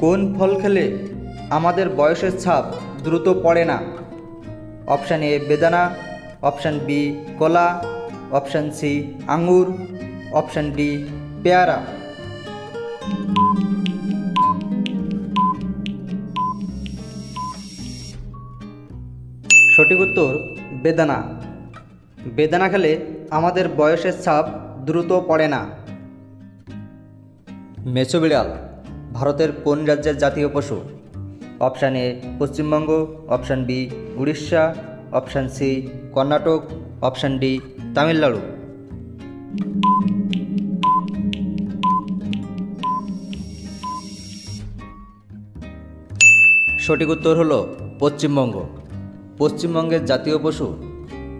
কোন ফল খেলে আমাদের বয়সের ছাপ দ্রুত পড়ে না? অপশান এ বেদানা, অপশান বি কলা, অপশান সি আঙ্গুর, অপশান ডি পেয়ারা। সঠিক উত্তর বেদানা। বেদানা খেলে আমাদের বয়সের ছাপ দ্রুত পড়ে না। মেছো বিড়াল ভারতের কোন রাজ্যের জাতীয় পশু? Option A Paschimbanga, option B Orissa, option C Karnataka, option D Tamil Nadu. সঠিক উত্তর হলো পশ্চিমবঙ্গ। পশ্চিমবঙ্গের জাতীয় পশু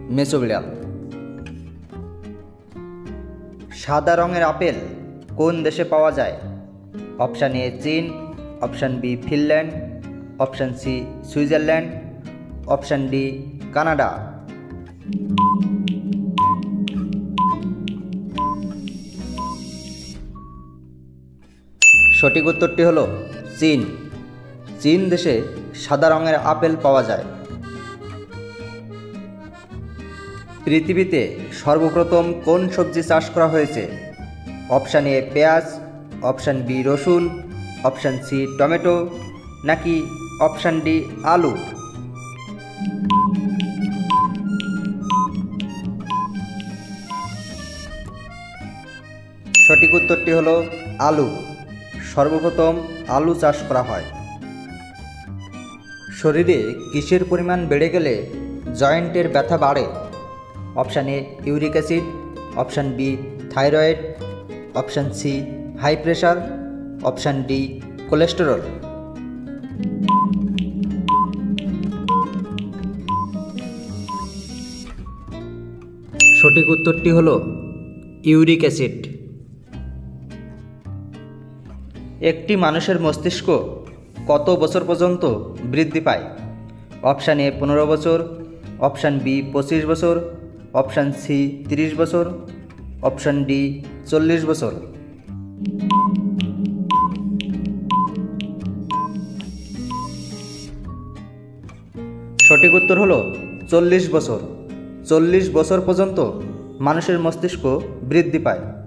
মেছো বিড়াল। সাদা রঙের আপেল কোন দেশে পাওয়া যায়? অপশান এ চীন, option B Finland, option C Switzerland, option D Canada. সঠিক উত্তরটি হলো চীন। চীন দেশে সাদা রঙের আপেল পাওয়া যায়। পৃথিবীতে সর্বপ্রথম কোন সবজি চাষ করা হয়েছে? অপশান এ পেঁয়াজ, অপশান বি রসুন, অপশান সি টমেটো, নাকি অপশান ডি আলু? সঠিক উত্তরটি হলো আলু। সর্বপ্রথম আলু চাষ করা হয়। শরীরে কিসের পরিমাণ বেড়ে গেলে জয়েন্টের ব্যথা বাড়ে? Option A uric acid, option B thyroid, option C high pressure, option D cholesterol. সঠিক উত্তরটি হলো ইউরিক অ্যাসিড। একটি মানুষের মস্তিষ্ক কত বছর পর্যন্ত বৃদ্ধি পায়? অপশান এ 15 বছর, অপশান বি 25 বছর, অপশান সি 30 বছর, অপশান ডি 40 বছর। সঠিক উত্তর হলো 40 বছর। 40 বছর পর্যন্ত মানুষের মস্তিষ্ক বৃদ্ধি পায়।